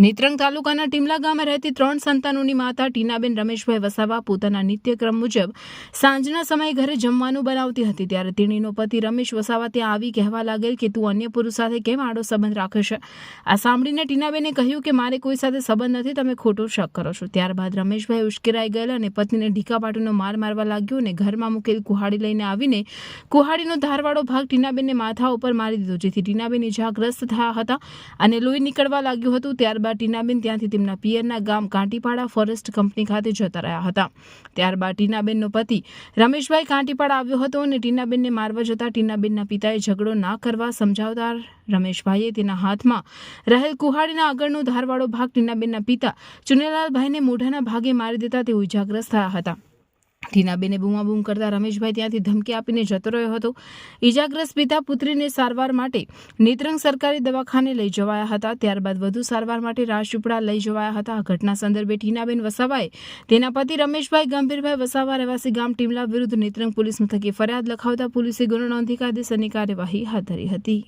નેત્રંગ તાલુકાના ટીમલા ગામે રહેતી 3 સંતાનોની માતા ટીનાબેન રમેશભાઈ વસાવા પોતાના નિત્યક્રમ મુજબ સાંજના સમયે ઘરે જમવાનું બનાવતી હતી ત્યારે તેણીનો પતિ રમેશ વસાવા ત્યાં આવી કહેવા લાગેલ કે તું અન્ય પુરુષ સાથે કેમ આડો સંબંધ રાખે છે। આ સાંભળીને ટીનાબેને કહ્યું કે મારે કોઈ સાથે સંબંધ નથી, તમે ખોટો શક કરો છો। ત્યારબાદ રમેશભાઈ ઉશ્કેરાઈ ગયેલા અને પત્નીને ઢીકાપાટુનો માર મારવા લાગ્યો અને ઘરમાં મૂકેલ કુહાડી લઈને આવીને કુહાડીનો ધારવાળો ભાગ ટીનાબેનને માથા ઉપર મારી દીધો, જેથી ટીનાબેન ઇજાગ્રસ્ત થયા હતા અને લોહી નીકળવા લાગ્યું હતું। ત્યારબાદ ટીનાબેન ત્યાંથી તેમના પિયરના ગામ કાંટીપાડા ફોરેસ્ટ કંપની ખાતે જતા રહ્યા હતા। ત્યારબાદ ટીનાબેનનો પતિ રમેશભાઈ કાંટીપાડા આવ્યો હતો અને ટીનાબેનને મારવા જતા ટીનાબેનના પિતાએ ઝઘડો ના કરવા સમજાવતા રમેશભાઈએ તેના હાથમાં રહેલ કુહાડીના આગળનો ધારવાળો ભાગ ટીનાબેનના પિતા ચુનેલાલભાઈને મોઢાના ભાગે મારી દેતા તેઓ ઇજાગ્રસ્ત થયા હતા। ટીનાબેને બૂમાબૂમ કરતા રમેશભાઈ ત્યાંથી ધમકી આપીને જતો રહ્યો હતો। ઇજાગ્રસ્ત પિતા પુત્રીને સારવાર માટે નેત્રંગ સરકારી દવાખાને લઈ જવાયા હતા। ત્યારબાદ વધુ સારવાર માટે રાજપીપળા લઈ જવાયા હતા। આ ઘટના સંદર્ભે ટીનાબેન વસાવાએ તેના પતિ રમેશભાઈ ગંભીરભાઈ વસાવા રહેવાસી ગામ ટીમલા વિરુદ્ધ નેત્રંગ પોલીસ મથકે ફરિયાદ લખાવતા પોલીસે ગુનો નોંધી કાયદેસરની કાર્યવાહી હાથ ધરી હતી।